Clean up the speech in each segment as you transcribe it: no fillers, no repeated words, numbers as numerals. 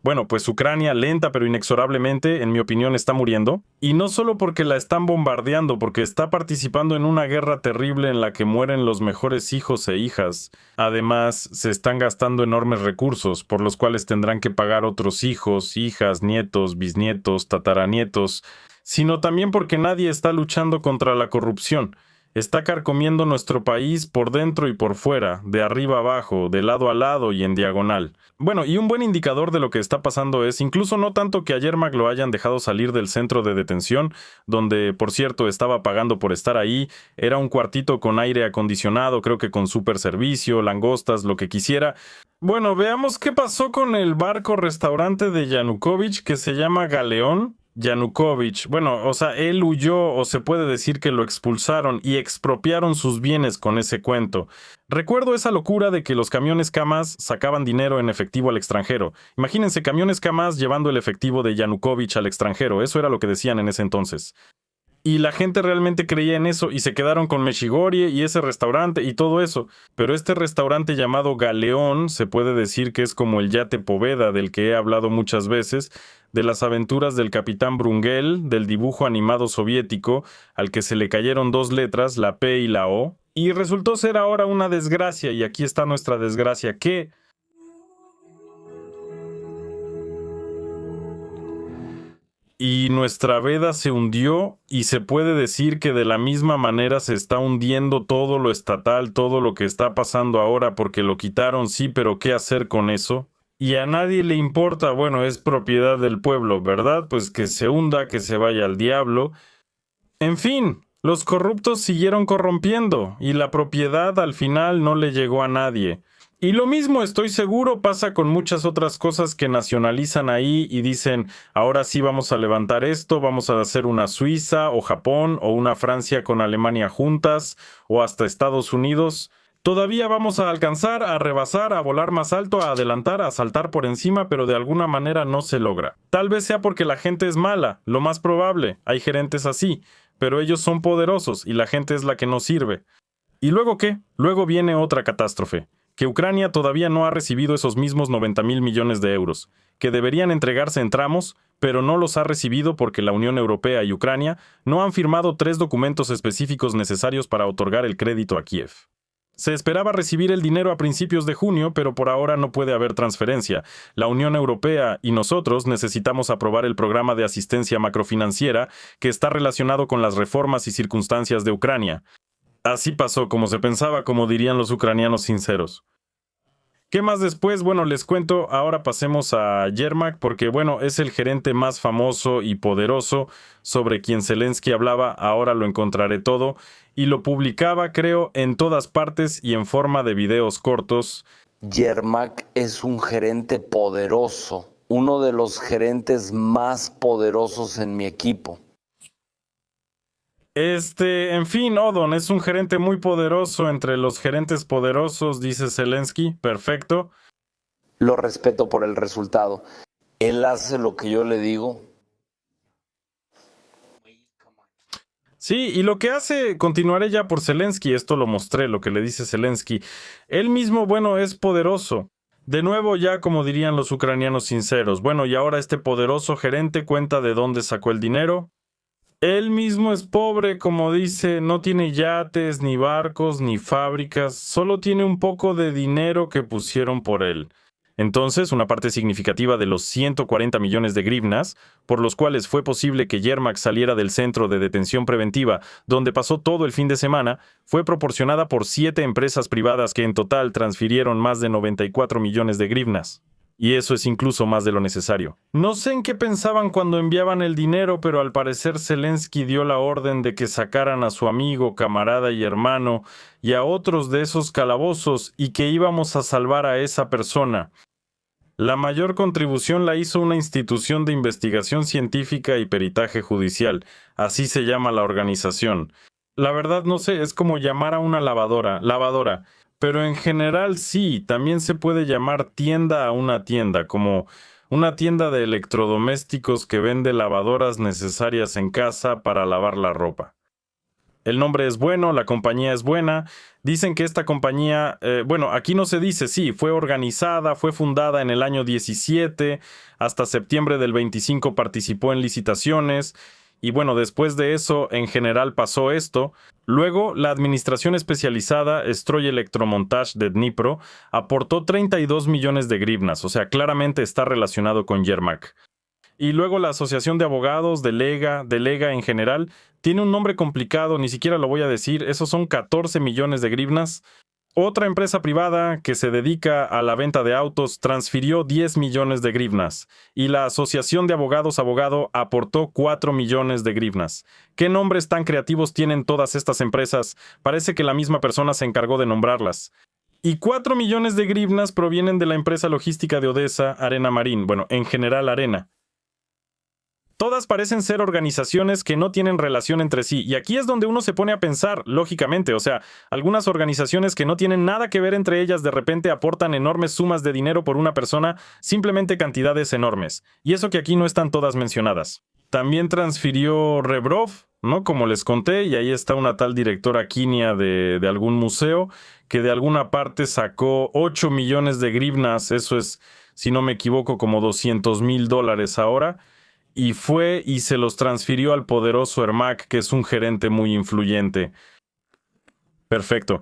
Bueno, pues Ucrania lenta pero inexorablemente, en mi opinión, está muriendo. Y no solo porque la están bombardeando, porque está participando en una guerra terrible en la que mueren los mejores hijos e hijas. Además, se están gastando enormes recursos, por los cuales tendrán que pagar otros hijos, hijas, nietos, bisnietos, tataranietos, sino también porque nadie está luchando contra la corrupción. Está carcomiendo nuestro país por dentro y por fuera, de arriba abajo, de lado a lado y en diagonal. Bueno, y un buen indicador de lo que está pasando es incluso no tanto que a Yermak lo hayan dejado salir del centro de detención, donde, por cierto, estaba pagando por estar ahí, era un cuartito con aire acondicionado, creo que con super servicio, langostas, lo que quisiera. Bueno, veamos qué pasó con el barco restaurante de Yanukovych que se llama Galeón. Yanukovych, bueno, o sea, él huyó o se puede decir que lo expulsaron y expropiaron sus bienes con ese cuento. Recuerdo esa locura de que los camiones Kamaz sacaban dinero en efectivo al extranjero. Imagínense camiones Kamaz llevando el efectivo de Yanukovych al extranjero, eso era lo que decían en ese entonces. Y la gente realmente creía en eso y se quedaron con Meshigorie y ese restaurante y todo eso. Pero este restaurante llamado Galeón se puede decir que es como el yate Poveda del que he hablado muchas veces, de las aventuras del capitán Brunguel, del dibujo animado soviético, al que se le cayeron dos letras, la P y la O, y resultó ser ahora una desgracia, y aquí está nuestra desgracia, que y nuestra veda se hundió y se puede decir que de la misma manera se está hundiendo todo lo estatal, todo lo que está pasando ahora porque lo quitaron, sí, pero ¿qué hacer con eso? Y a nadie le importa, bueno, es propiedad del pueblo, ¿verdad? Pues que se hunda, que se vaya al diablo. En fin, los corruptos siguieron corrompiendo y la propiedad al final no le llegó a nadie. Y lo mismo, estoy seguro, pasa con muchas otras cosas que nacionalizan ahí y dicen, ahora sí vamos a levantar esto, vamos a hacer una Suiza o Japón o una Francia con Alemania juntas o hasta Estados Unidos. Todavía vamos a alcanzar, a rebasar, a volar más alto, a adelantar, a saltar por encima, pero de alguna manera no se logra. Tal vez sea porque la gente es mala, lo más probable, hay gerentes así, pero ellos son poderosos y la gente es la que no sirve. ¿Y luego qué? Luego viene otra catástrofe, que Ucrania todavía no ha recibido esos mismos 90.000 millones de euros, que deberían entregarse en tramos, pero no los ha recibido porque la Unión Europea y Ucrania no han firmado 3 documentos específicos necesarios para otorgar el crédito a Kiev. Se esperaba recibir el dinero a principios de junio, pero por ahora no puede haber transferencia. La Unión Europea y nosotros necesitamos aprobar el programa de asistencia macrofinanciera que está relacionado con las reformas y circunstancias de Ucrania. Así pasó como se pensaba, como dirían los ucranianos sinceros. ¿Qué más después? Bueno, les cuento, ahora pasemos a Yermak, porque bueno, es el gerente más famoso y poderoso sobre quien Zelensky hablaba, ahora lo encontraré todo, y lo publicaba, creo, en todas partes y en forma de videos cortos. Yermak es un gerente poderoso, uno de los gerentes más poderosos en mi equipo. En fin, Odon es un gerente muy poderoso entre los gerentes poderosos, dice Zelensky, perfecto. Lo respeto por el resultado. Él hace lo que yo le digo. Sí, y lo que hace, continuaré ya por Zelensky, esto lo mostré, lo que le dice Zelensky. Él mismo, bueno, es poderoso. De nuevo, ya como dirían los ucranianos sinceros, bueno, y ahora este poderoso gerente cuenta de dónde sacó el dinero. Él mismo es pobre, como dice, no tiene yates, ni barcos, ni fábricas, solo tiene un poco de dinero que pusieron por él. Entonces, una parte significativa de los 140 millones de grivnas, por los cuales fue posible que Yermak saliera del centro de detención preventiva, donde pasó todo el fin de semana, fue proporcionada por 7 empresas privadas que en total transfirieron más de 94 millones de grivnas. Y eso es incluso más de lo necesario. No sé en qué pensaban cuando enviaban el dinero, pero al parecer Zelensky dio la orden de que sacaran a su amigo, camarada y hermano y a otros de esos calabozos y que íbamos a salvar a esa persona. La mayor contribución la hizo una institución de investigación científica y peritaje judicial, así se llama la organización. La verdad no sé, es como llamar a una lavadora. Pero en general sí, también se puede llamar tienda a una tienda, como una tienda de electrodomésticos que vende lavadoras necesarias en casa para lavar la ropa. El nombre es bueno, la compañía es buena. Dicen que esta compañía, bueno, aquí no se dice, sí, fue organizada, fue fundada en el año 17, hasta septiembre del 25 participó en licitaciones. Y bueno, después de eso, en general pasó esto. Luego, la administración especializada Stroy Electromontage de Dnipro aportó 32 millones de grivnas, o sea, claramente está relacionado con Yermak. Y luego la Asociación de Abogados, Delega en general, tiene un nombre complicado, ni siquiera lo voy a decir, esos son 14 millones de grivnas. Otra empresa privada que se dedica a la venta de autos transfirió 10 millones de grivnas y la Asociación de Abogados Abogado aportó 4 millones de grivnas. ¿Qué nombres tan creativos tienen todas estas empresas? Parece que la misma persona se encargó de nombrarlas. Y 4 millones de grivnas provienen de la empresa logística de Odessa, Arena Marín, bueno, en general Arena. Todas parecen ser organizaciones que no tienen relación entre sí, y aquí es donde uno se pone a pensar, lógicamente, o sea, algunas organizaciones que no tienen nada que ver entre ellas de repente aportan enormes sumas de dinero por una persona, simplemente cantidades enormes, y eso que aquí no están todas mencionadas. También transfirió Rebrov, ¿no? Como les conté, y ahí está una tal directora Kinia de algún museo, que de alguna parte sacó 8 millones de grivnas, eso es, si no me equivoco, como $200,000 ahora, y fue y se los transfirió al poderoso Ermak, que es un gerente muy influyente. Perfecto.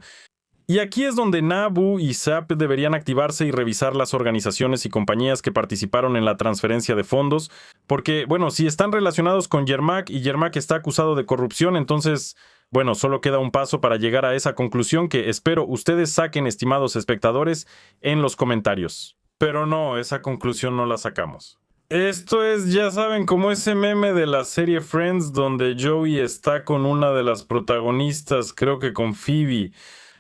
Y aquí es donde NABU y SAP deberían activarse y revisar las organizaciones y compañías que participaron en la transferencia de fondos, porque, bueno, si están relacionados con Yermak y Yermak está acusado de corrupción, entonces, bueno, solo queda un paso para llegar a esa conclusión que espero ustedes saquen, estimados espectadores, en los comentarios. Pero no, esa conclusión no la sacamos. Esto es, ya saben, como ese meme de la serie Friends donde Joey está con una de las protagonistas, creo que con Phoebe.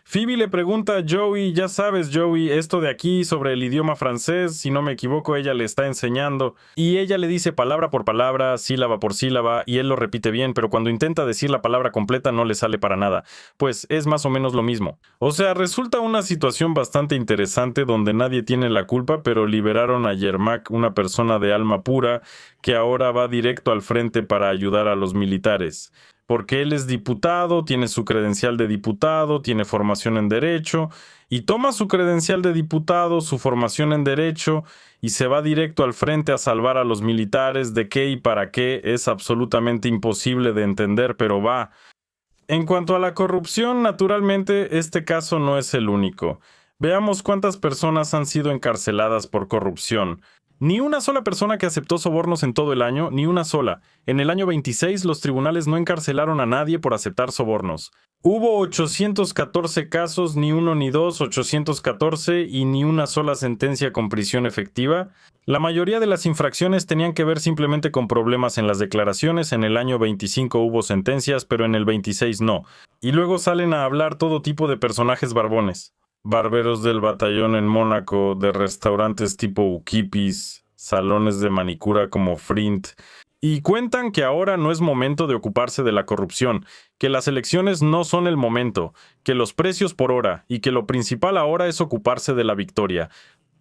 Phoebe le pregunta a Joey, ya sabes Joey, esto de aquí sobre el idioma francés, si no me equivoco ella le está enseñando, y ella le dice palabra por palabra, sílaba por sílaba, y él lo repite bien, pero cuando intenta decir la palabra completa no le sale para nada, pues es más o menos lo mismo. O sea, resulta una situación bastante interesante donde nadie tiene la culpa, pero liberaron a Yermak, una persona de alma pura, que ahora va directo al frente para ayudar a los militares. Porque él es diputado, tiene su credencial de diputado, tiene formación en Derecho, y toma su credencial de diputado, su formación en Derecho, y se va directo al frente a salvar a los militares. ¿De qué y para qué? Es absolutamente imposible de entender, pero va. En cuanto a la corrupción, naturalmente, este caso no es el único. Veamos cuántas personas han sido encarceladas por corrupción. Ni una sola persona que aceptó sobornos en todo el año, ni una sola. En el año 26 los tribunales no encarcelaron a nadie por aceptar sobornos. Hubo 814 casos, ni uno ni dos, 814 y ni una sola sentencia con prisión efectiva. La mayoría de las infracciones tenían que ver simplemente con problemas en las declaraciones. En el año 25 hubo sentencias, pero en el 26 no. Y luego salen a hablar todo tipo de personajes barbones. Barberos del batallón en Mónaco, de restaurantes tipo Ukipis, salones de manicura como Frint, y cuentan que ahora no es momento de ocuparse de la corrupción, que las elecciones no son el momento, que los precios por hora, y que lo principal ahora es ocuparse de la victoria.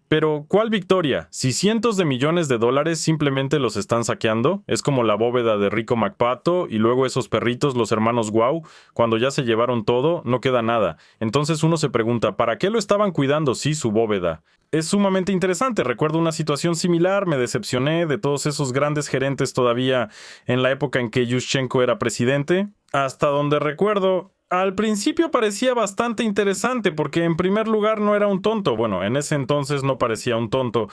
Pero, ¿cuál victoria? Si cientos de millones de dólares simplemente los están saqueando, es como la bóveda de Rico McPato y luego esos perritos, los hermanos Guau, cuando ya se llevaron todo, no queda nada. Entonces uno se pregunta, ¿para qué lo estaban cuidando si su bóveda? Es sumamente interesante, recuerdo una situación similar, me decepcioné de todos esos grandes gerentes todavía en la época en que Yushchenko era presidente, hasta donde recuerdo. Al principio parecía bastante interesante porque en primer lugar no era un tonto, bueno, en ese entonces no parecía un tonto.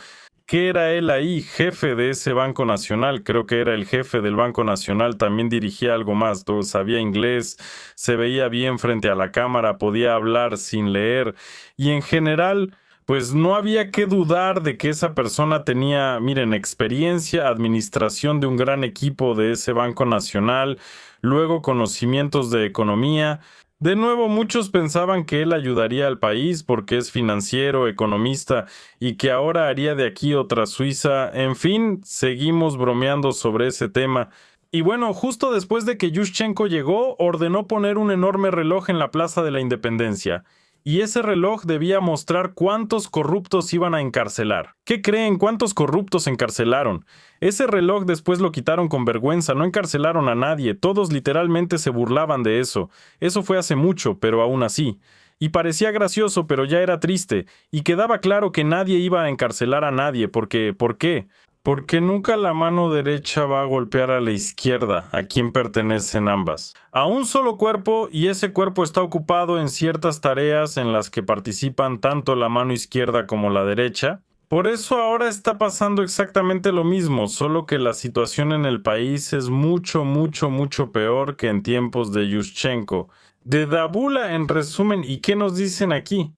¿Qué era él ahí? Jefe de ese Banco Nacional, creo que era el jefe del Banco Nacional, también dirigía algo más, sabía inglés, se veía bien frente a la cámara, podía hablar sin leer y en general, pues no había que dudar de que esa persona tenía, miren, experiencia, administración de un gran equipo de ese Banco Nacional, luego conocimientos de economía. De nuevo, muchos pensaban que él ayudaría al país porque es financiero, economista, y que ahora haría de aquí otra Suiza. En fin, seguimos bromeando sobre ese tema. Y bueno, justo después de que Yushchenko llegó, ordenó poner un enorme reloj en la Plaza de la Independencia. y ese reloj debía mostrar cuántos corruptos iban a encarcelar. ¿Qué creen? ¿Cuántos corruptos encarcelaron? Ese reloj después lo quitaron con vergüenza, no encarcelaron a nadie, todos literalmente se burlaban de eso. Eso fue hace mucho, pero aún así. Y parecía gracioso, pero ya era triste, y quedaba claro que nadie iba a encarcelar a nadie, porque ¿por qué? Porque nunca la mano derecha va a golpear a la izquierda, a quien pertenecen ambas. A un solo cuerpo, y ese cuerpo está ocupado en ciertas tareas en las que participan tanto la mano izquierda como la derecha. Por eso ahora está pasando exactamente lo mismo, solo que la situación en el país es mucho, mucho, mucho peor que en tiempos de Yushchenko. De Dabula, en resumen, ¿y qué nos dicen aquí?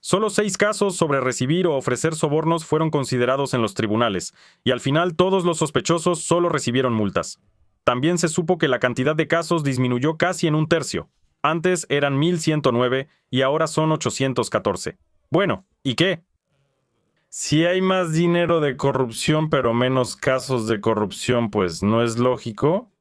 Solo 6 casos sobre recibir o ofrecer sobornos fueron considerados en los tribunales, y al final todos los sospechosos solo recibieron multas. También se supo que la cantidad de casos disminuyó casi en un tercio. Antes eran 1,109 y ahora son 814. Bueno, ¿y qué? Si hay más dinero de corrupción pero menos casos de corrupción, pues ¿no es lógico?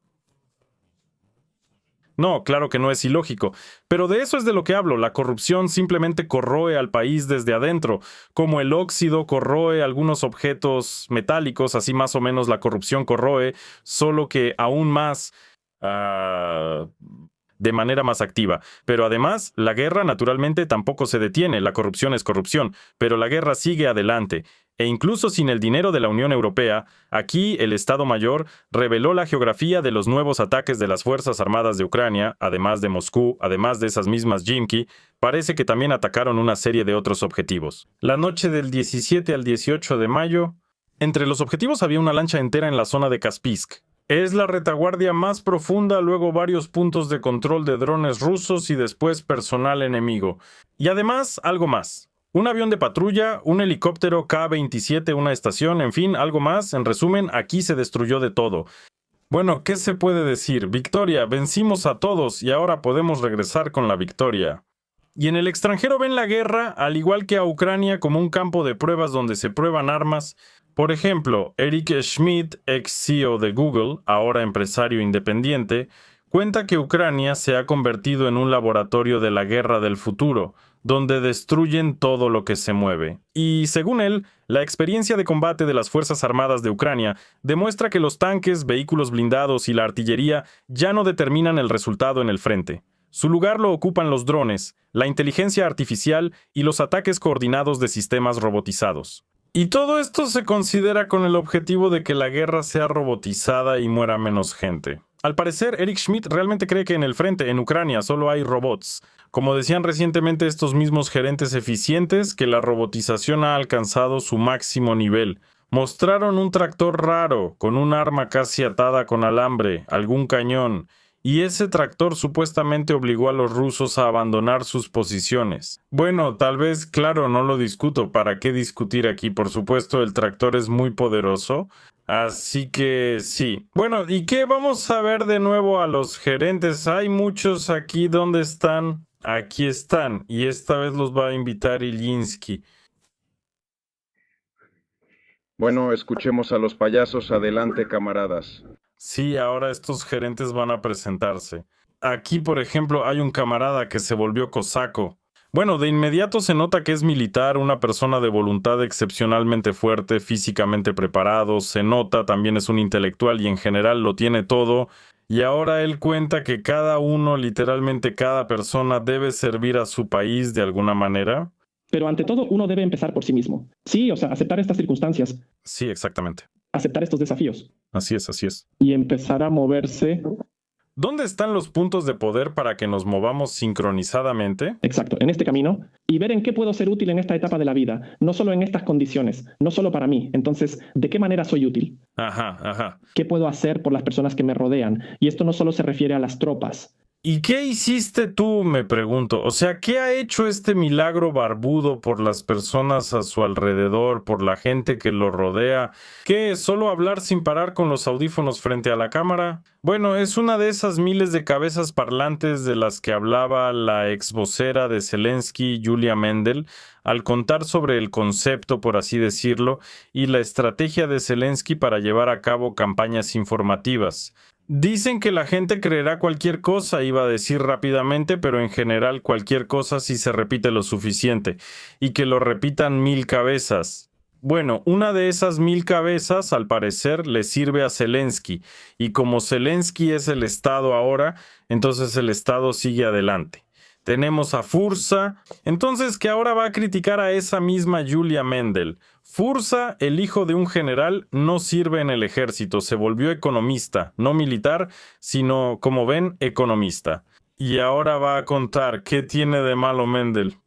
No, claro que no es ilógico, pero de eso es de lo que hablo. La corrupción simplemente corroe al país desde adentro, como el óxido corroe algunos objetos metálicos, así más o menos la corrupción corroe, solo que aún más de manera más activa. Pero además, la guerra naturalmente tampoco se detiene, la corrupción es corrupción, pero la guerra sigue adelante. E incluso sin el dinero de la Unión Europea, aquí el Estado Mayor reveló la geografía de los nuevos ataques de las Fuerzas Armadas de Ucrania, además de Moscú, además de esas mismas Yimki, parece que también atacaron una serie de otros objetivos. La noche del 17 al 18 de mayo, entre los objetivos había una lancha entera en la zona de Kaspisk. Es la retaguardia más profunda, luego varios puntos de control de drones rusos y después personal enemigo. Y además, algo más. Un avión de patrulla, un helicóptero K-27, una estación, en fin, algo más. En resumen, aquí se destruyó de todo. Bueno, ¿qué se puede decir? Victoria, vencimos a todos y ahora podemos regresar con la victoria. Y en el extranjero ven la guerra, al igual que a Ucrania, como un campo de pruebas donde se prueban armas. Por ejemplo, Eric Schmidt, ex CEO de Google, ahora empresario independiente, cuenta que Ucrania se ha convertido en un laboratorio de la guerra del futuro, donde destruyen todo lo que se mueve. Y según él, la experiencia de combate de las Fuerzas Armadas de Ucrania demuestra que los tanques, vehículos blindados y la artillería ya no determinan el resultado en el frente. Su lugar lo ocupan los drones, la inteligencia artificial y los ataques coordinados de sistemas robotizados. Y todo esto se considera con el objetivo de que la guerra sea robotizada y muera menos gente. Al parecer, Eric Schmidt realmente cree que en el frente, en Ucrania, solo hay robots. Como decían recientemente estos mismos gerentes eficientes, que la robotización ha alcanzado su máximo nivel. Mostraron un tractor raro, con un arma casi atada con alambre, algún cañón, y ese tractor supuestamente obligó a los rusos a abandonar sus posiciones. Bueno, tal vez, claro, no lo discuto, ¿para qué discutir aquí? Por supuesto, el tractor es muy poderoso, así que sí. Bueno, ¿y qué? Vamos a ver de nuevo a los gerentes. Hay muchos aquí, ¿dónde están? Aquí están, y esta vez los va a invitar Ilinsky. Bueno, escuchemos a los payasos. Adelante, camaradas. Sí, ahora estos gerentes van a presentarse. Aquí, por ejemplo, hay un camarada que se volvió cosaco. Bueno, de inmediato se nota que es militar, una persona de voluntad excepcionalmente fuerte, físicamente preparado, se nota, también es un intelectual y en general lo tiene todo. Y ahora él cuenta que cada uno, literalmente cada persona, debe servir a su país de alguna manera. Pero ante todo, uno debe empezar por sí mismo. Sí, o sea, aceptar estas circunstancias. Sí, exactamente. Aceptar estos desafíos. Así es, así es. Y empezar a moverse. ¿Dónde están los puntos de poder para que nos movamos sincronizadamente? Exacto, en este camino. Y ver en qué puedo ser útil en esta etapa de la vida. No solo en estas condiciones, no solo para mí. Entonces, ¿de qué manera soy útil? Ajá. ¿Qué puedo hacer por las personas que me rodean? Y esto no solo se refiere a las tropas. ¿Y qué hiciste tú, me pregunto? O sea, ¿qué ha hecho este milagro barbudo por las personas a su alrededor, por la gente que lo rodea? ¿Qué? ¿Solo hablar sin parar con los audífonos frente a la cámara? Bueno, es una de esas miles de cabezas parlantes de las que hablaba la ex vocera de Zelensky, Yulia Mendel, al contar sobre el concepto, por así decirlo, y la estrategia de Zelensky para llevar a cabo campañas informativas. Dicen que la gente creerá cualquier cosa, iba a decir rápidamente, pero en general cualquier cosa si se repite lo suficiente, y que lo repitan 1000 cabezas. Bueno, una de esas 1000 cabezas, al parecer, le sirve a Zelensky, y como Zelensky es el Estado ahora, entonces el Estado sigue adelante. Tenemos a Fursa, entonces que ahora va a criticar a esa misma Julia Mendel. Fursa, el hijo de un general, no sirve en el ejército, se volvió economista, no militar, sino, como ven, economista. Y ahora va a contar qué tiene de malo Mendel.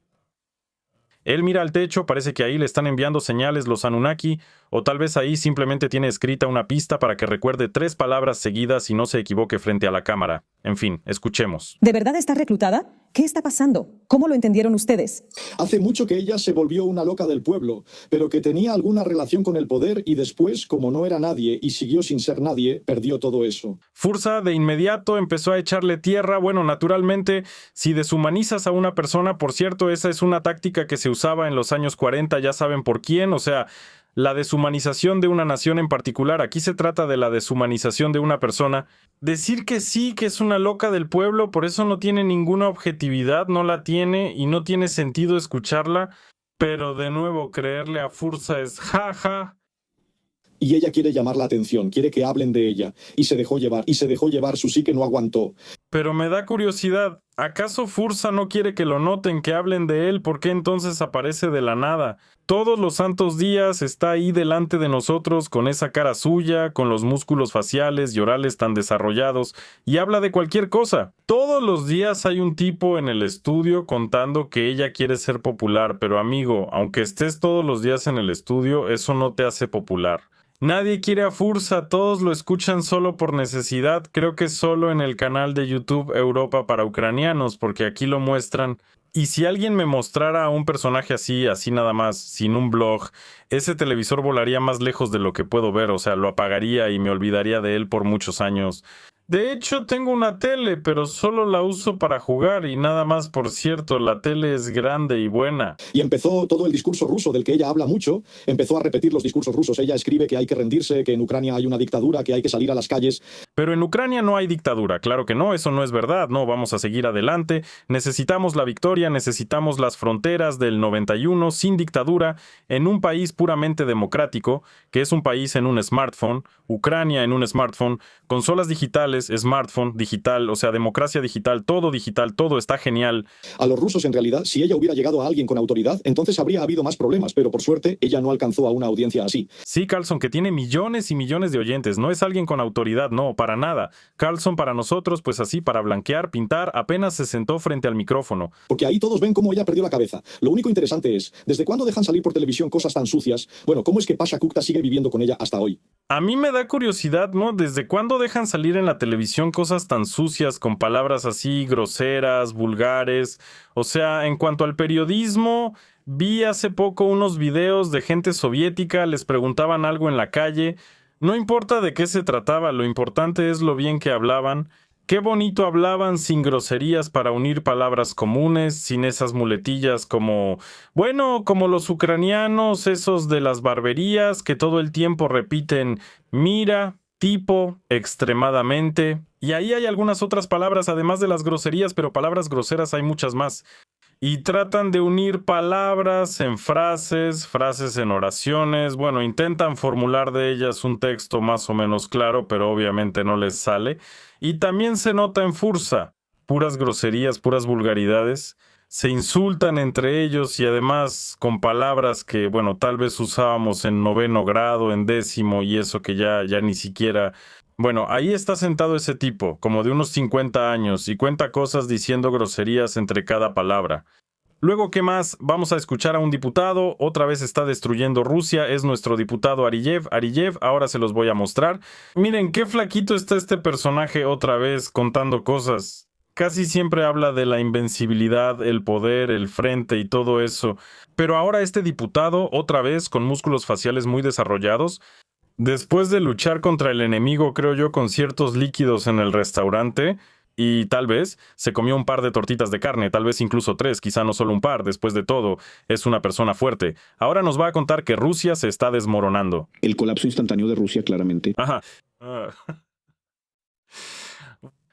Él mira al techo, parece que ahí le están enviando señales los Anunnaki, o tal vez ahí simplemente tiene escrita una pista para que recuerde 3 palabras seguidas y no se equivoque frente a la cámara. En fin, escuchemos. ¿De verdad está reclutada? ¿Qué está pasando? ¿Cómo lo entendieron ustedes? Hace mucho que ella se volvió una loca del pueblo, pero que tenía alguna relación con el poder y después, como no era nadie y siguió sin ser nadie, perdió todo eso. Fursa de inmediato empezó a echarle tierra. Bueno, naturalmente, si deshumanizas a una persona, por cierto, esa es una táctica que se usaba en los años 40, ya saben por quién, o sea, la deshumanización de una nación en particular. Aquí se trata de la deshumanización de una persona. Decir que sí, que es una loca del pueblo, por eso no tiene ninguna objetividad, no la tiene y no tiene sentido escucharla. Pero de nuevo, creerle a Fursa es jaja. Y ella quiere llamar la atención, quiere que hablen de ella. Y se dejó llevar, su sí que no aguantó. Pero me da curiosidad, ¿acaso Fursa no quiere que lo noten, que hablen de él? ¿Por qué entonces aparece de la nada? Todos los santos días está ahí delante de nosotros con esa cara suya, con los músculos faciales y orales tan desarrollados, y habla de cualquier cosa. Todos los días hay un tipo en el estudio contando que ella quiere ser popular, pero amigo, aunque estés todos los días en el estudio, eso no te hace popular. Nadie quiere a Fursa, todos lo escuchan solo por necesidad, creo que solo en el canal de YouTube Europa para Ucranianos, porque aquí lo muestran. Y si alguien me mostrara a un personaje así nada más, sin un blog, ese televisor volaría más lejos de lo que puedo ver, o sea, lo apagaría y me olvidaría de él por muchos años. De hecho, tengo una tele, pero solo la uso para jugar y nada más, por cierto, la tele es grande y buena. Y empezó todo el discurso ruso del que ella habla mucho, empezó a repetir los discursos rusos. Ella escribe que hay que rendirse, que en Ucrania hay una dictadura, que hay que salir a las calles. Pero en Ucrania no hay dictadura, claro que no, eso no es verdad, no, vamos a seguir adelante, necesitamos la victoria, necesitamos las fronteras del 91 sin dictadura, en un país puramente democrático, que es un país en un smartphone, Ucrania en un smartphone, consolas digitales, smartphone, digital, o sea, democracia digital, todo está genial. A los rusos, en realidad, si ella hubiera llegado a alguien con autoridad, entonces habría habido más problemas, pero por suerte, ella no alcanzó a una audiencia así. Sí, Carlson, que tiene millones y millones de oyentes, no es alguien con autoridad, no, para nada. Carlson para nosotros, pues así, para blanquear, pintar, apenas se sentó frente al micrófono. Porque ahí todos ven cómo ella perdió la cabeza. Lo único interesante es, ¿desde cuándo dejan salir por televisión cosas tan sucias? Bueno, ¿cómo es que Pasha Kukta sigue viviendo con ella hasta hoy? A mí me da curiosidad, ¿no? ¿Desde cuándo dejan salir en la televisión cosas tan sucias con palabras así groseras, vulgares? O sea, en cuanto al periodismo, vi hace poco unos videos de gente soviética, les preguntaban algo en la calle. No importa de qué se trataba, lo importante es lo bien que hablaban. Qué bonito hablaban sin groserías para unir palabras comunes, sin esas muletillas como, bueno, como los ucranianos, esos de las barberías que todo el tiempo repiten mira, tipo, extremadamente. Y ahí hay algunas otras palabras además de las groserías, pero palabras groseras hay muchas más. Y tratan de unir palabras en frases, frases en oraciones. Bueno, intentan formular de ellas un texto más o menos claro, pero obviamente no les sale. Y también se nota en Fursa. Puras groserías, puras vulgaridades. Se insultan entre ellos y además con palabras que, bueno, tal vez usábamos en 9º grado, en 10º y eso que ya ni siquiera... Bueno, ahí está sentado ese tipo, como de unos 50 años, y cuenta cosas diciendo groserías entre cada palabra. Luego, ¿qué más? Vamos a escuchar a un diputado, otra vez está destruyendo Rusia, es nuestro diputado Ariyev, ahora se los voy a mostrar. Miren, qué flaquito está este personaje otra vez contando cosas. Casi siempre habla de la invencibilidad, el poder, el frente y todo eso. Pero ahora este diputado, otra vez con músculos faciales muy desarrollados, después de luchar contra el enemigo, creo yo, con ciertos líquidos en el restaurante, y tal vez se comió un par de tortitas de carne, tal vez incluso 3, quizá no solo un par, después de todo, es una persona fuerte. Ahora nos va a contar que Rusia se está desmoronando. El colapso instantáneo de Rusia, claramente. Ajá.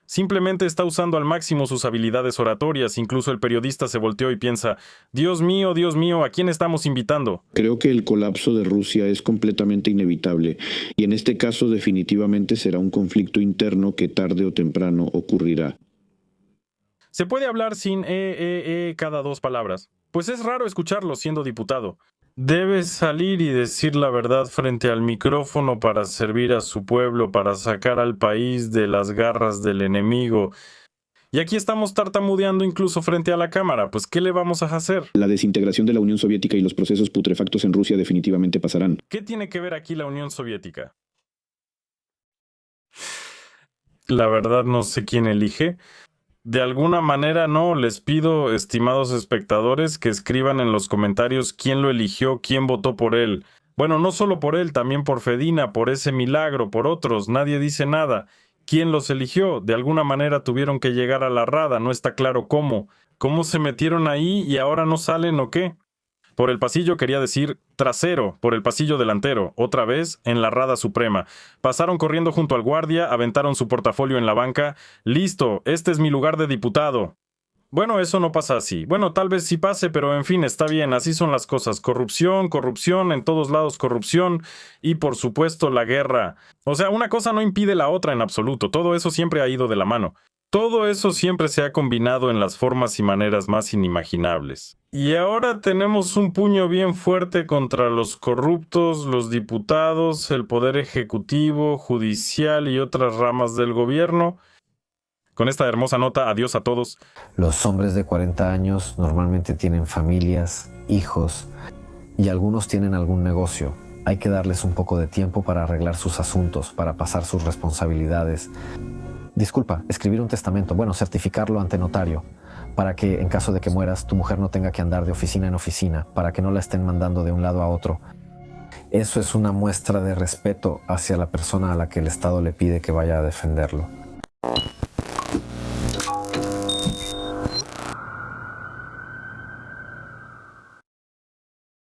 Simplemente está usando al máximo sus habilidades oratorias. Incluso el periodista se volteó y piensa, Dios mío, ¿a quién estamos invitando? Creo que el colapso de Rusia es completamente inevitable y en este caso definitivamente será un conflicto interno que tarde o temprano ocurrirá. ¿Se puede hablar sin cada 2 palabras? Pues es raro escucharlo siendo diputado. Debe salir y decir la verdad frente al micrófono para servir a su pueblo, para sacar al país de las garras del enemigo. Y aquí estamos tartamudeando incluso frente a la cámara. Pues, ¿qué le vamos a hacer? La desintegración de la Unión Soviética y los procesos putrefactos en Rusia definitivamente pasarán. ¿Qué tiene que ver aquí la Unión Soviética? La verdad no sé quién elige. De alguna manera no, les pido, estimados espectadores, que escriban en los comentarios quién lo eligió, quién votó por él. Bueno, no solo por él, también por Fedina, por ese milagro, por otros, nadie dice nada. ¿Quién los eligió? De alguna manera tuvieron que llegar a la rada, no está claro cómo. ¿Cómo se metieron ahí y ahora no salen o qué? Por el pasillo quería decir trasero, por el pasillo delantero, otra vez en la rada suprema. Pasaron corriendo junto al guardia, aventaron su portafolio en la banca. ¡Listo! Este es mi lugar de diputado. Bueno, eso no pasa así. Bueno, tal vez sí pase, pero en fin, está bien, así son las cosas. Corrupción, en todos lados corrupción y por supuesto la guerra. O sea, una cosa no impide la otra en absoluto, todo eso siempre ha ido de la mano. Todo eso siempre se ha combinado en las formas y maneras más inimaginables. Y ahora tenemos un puño bien fuerte contra los corruptos, los diputados, el poder ejecutivo, judicial y otras ramas del gobierno. Con esta hermosa nota, adiós a todos. Los hombres de 40 años normalmente tienen familias, hijos y algunos tienen algún negocio. Hay que darles un poco de tiempo para arreglar sus asuntos, para pasar sus responsabilidades. Disculpa, escribir un testamento, bueno, certificarlo ante notario, para que en caso de que mueras, tu mujer no tenga que andar de oficina en oficina, para que no la estén mandando de un lado a otro. Eso es una muestra de respeto hacia la persona a la que el Estado le pide que vaya a defenderlo.